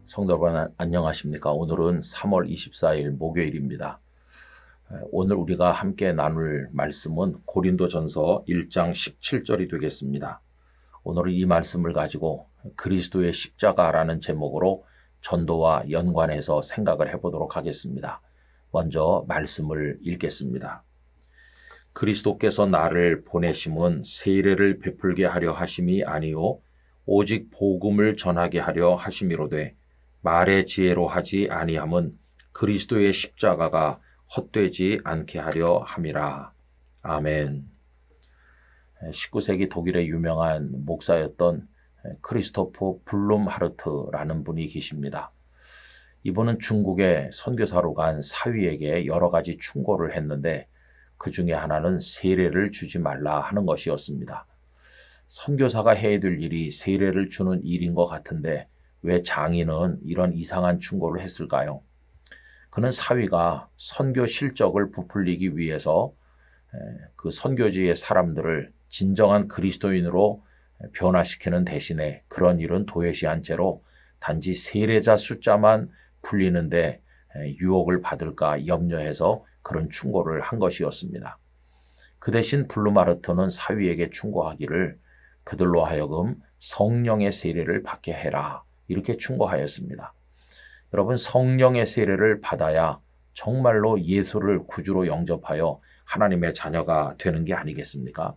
성도 여러분 안녕하십니까? 오늘은 3월 24일 목요일입니다. 오늘 우리가 함께 나눌 말씀은 고린도전서 1장 17절이 되겠습니다. 오늘은 이 말씀을 가지고 그리스도의 십자가라는 제목으로 전도와 연관해서 생각을 해보도록 하겠습니다. 먼저 말씀을 읽겠습니다. 그리스도께서 나를 보내심은 세례를 베풀게 하려 하심이 아니요 오직 복음을 전하게 하려 하심이로되 말의 지혜로 하지 아니함은 그리스도의 십자가가 헛되지 않게 하려 함이라. 아멘. 19세기 독일의 유명한 목사였던 크리스토프 블룸하르트라는 분이 계십니다. 이분은 중국에 선교사로 간 사위에게 여러 가지 충고를 했는데 그 중에 하나는 세례를 주지 말라 하는 것이었습니다. 선교사가 해야 될 일이 세례를 주는 일인 것 같은데 왜 장인은 이런 이상한 충고를 했을까요? 그는 사위가 선교 실적을 부풀리기 위해서 그 선교지의 사람들을 진정한 그리스도인으로 변화시키는 대신에 그런 일은 도외시한 채로 단지 세례자 숫자만 불리는데 유혹을 받을까 염려해서 그런 충고를 한 것이었습니다. 그 대신 블루마르트는 사위에게 충고하기를 그들로 하여금 성령의 세례를 받게 해라 이렇게 충고하였습니다. 여러분, 성령의 세례를 받아야 정말로 예수를 구주로 영접하여 하나님의 자녀가 되는 게 아니겠습니까?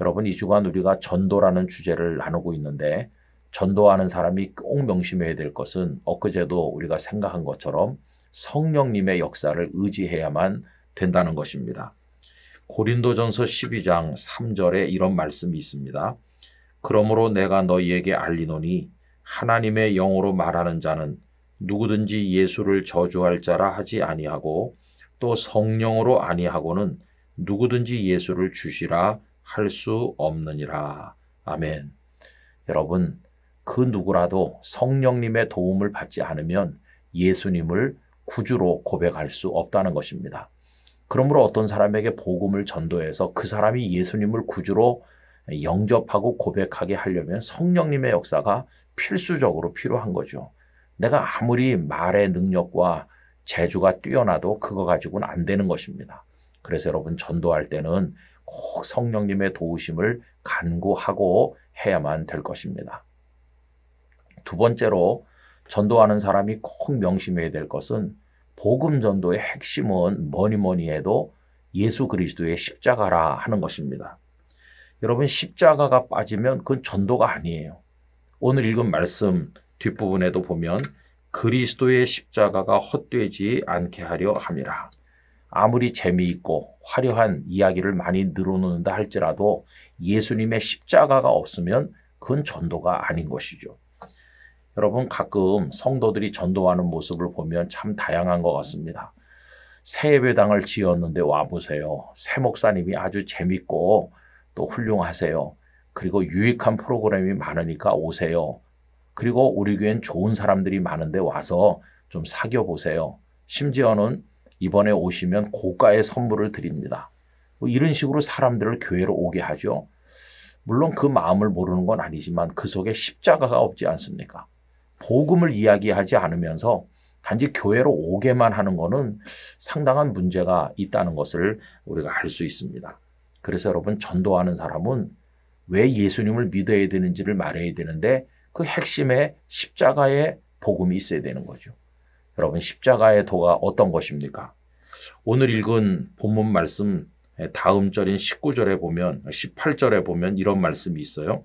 여러분, 이 주간 우리가 전도라는 주제를 나누고 있는데 전도하는 사람이 꼭 명심해야 될 것은 엊그제도 우리가 생각한 것처럼 성령님의 역사를 의지해야만 된다는 것입니다. 고린도전서 12장 3절에 이런 말씀이 있습니다. 그러므로 내가 너희에게 알리노니 하나님의 영으로 말하는 자는 누구든지 예수를 저주할 자라 하지 아니하고 또 성령으로 아니하고는 누구든지 예수를 주시라 할 수 없느니라. 아멘. 여러분, 그 누구라도 성령님의 도움을 받지 않으면 예수님을 구주로 고백할 수 없다는 것입니다. 그러므로 어떤 사람에게 복음을 전도해서 그 사람이 예수님을 구주로 영접하고 고백하게 하려면 성령님의 역사가 필수적으로 필요한 거죠. 내가 아무리 말의 능력과 재주가 뛰어나도 그거 가지고는 안 되는 것입니다. 그래서 여러분, 전도할 때는 꼭 성령님의 도우심을 간구하고 해야만 될 것입니다. 두 번째로 전도하는 사람이 꼭 명심해야 될 것은 복음 전도의 핵심은 뭐니 해도 예수 그리스도의 십자가라 하는 것입니다. 여러분, 십자가가 빠지면 그건 전도가 아니에요. 오늘 읽은 말씀 뒷부분에도 보면 그리스도의 십자가가 헛되지 않게 하려 함이라. 아무리 재미있고 화려한 이야기를 많이 늘어놓는다 할지라도 예수님의 십자가가 없으면 그건 전도가 아닌 것이죠. 여러분, 가끔 성도들이 전도하는 모습을 보면 참 다양한 것 같습니다. 새 예배당을 지었는데 와보세요. 새 목사님이 아주 재밌고 또 훌륭하세요. 그리고 유익한 프로그램이 많으니까 오세요. 그리고 우리 교회는 좋은 사람들이 많은데 와서 좀 사귀어 보세요. 심지어는 이번에 오시면 고가의 선물을 드립니다. 이런 식으로 사람들을 교회로 오게 하죠. 물론 그 마음을 모르는 건 아니지만 그 속에 십자가가 없지 않습니까? 복음을 이야기하지 않으면서 단지 교회로 오게만 하는 것은 상당한 문제가 있다는 것을 우리가 알 수 있습니다. 그래서 여러분, 전도하는 사람은 왜 예수님을 믿어야 되는지를 말해야 되는데 그 핵심에 십자가의 복음이 있어야 되는 거죠. 여러분, 십자가의 도가 어떤 것입니까? 오늘 읽은 본문 말씀 다음 절인 19절에 보면 18절에 보면 이런 말씀이 있어요.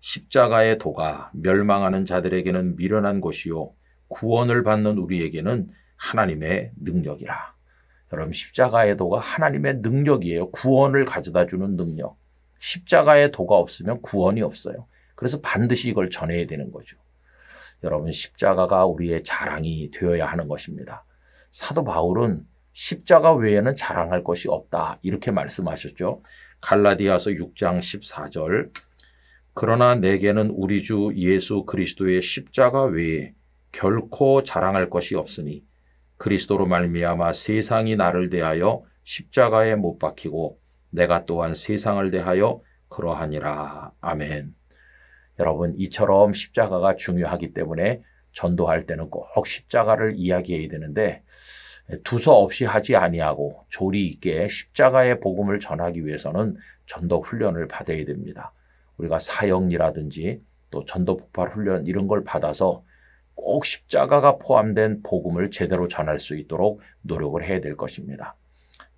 십자가의 도가 멸망하는 자들에게는 미련한 것이요 구원을 받는 우리에게는 하나님의 능력이라. 여러분, 십자가의 도가 하나님의 능력이에요. 구원을 가져다 주는 능력. 십자가의 도가 없으면 구원이 없어요. 그래서 반드시 이걸 전해야 되는 거죠. 여러분, 십자가가 우리의 자랑이 되어야 하는 것입니다. 사도 바울은 십자가 외에는 자랑할 것이 없다 이렇게 말씀하셨죠. 갈라디아서 6장 14절 그러나 내게는 우리 주 예수 그리스도의 십자가 외에 결코 자랑할 것이 없으니 그리스도로 말미암아 세상이 나를 대하여 십자가에 못 박히고 내가 또한 세상을 대하여 그러하니라. 아멘. 여러분, 이처럼 십자가가 중요하기 때문에 전도할 때는 꼭 십자가를 이야기해야 되는데 두서없이 하지 아니하고 조리 있게 십자가의 복음을 전하기 위해서는 전도 훈련을 받아야 됩니다. 우리가 사역이라든지 또 전도 폭발 훈련 이런 걸 받아서 꼭 십자가가 포함된 복음을 제대로 전할 수 있도록 노력을 해야 될 것입니다.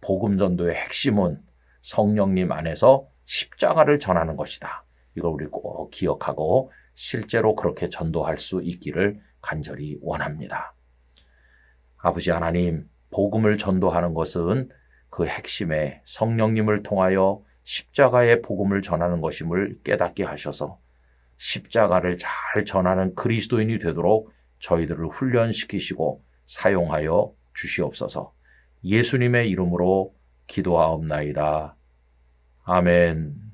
복음 전도의 핵심은 성령님 안에서 십자가를 전하는 것이다. 이걸 우리 꼭 기억하고 실제로 그렇게 전도할 수 있기를 간절히 원합니다. 아버지 하나님, 복음을 전도하는 것은 그 핵심에 성령님을 통하여 십자가의 복음을 전하는 것임을 깨닫게 하셔서 십자가를 잘 전하는 그리스도인이 되도록 저희들을 훈련시키시고 사용하여 주시옵소서. 예수님의 이름으로 기도하옵나이다. 아멘.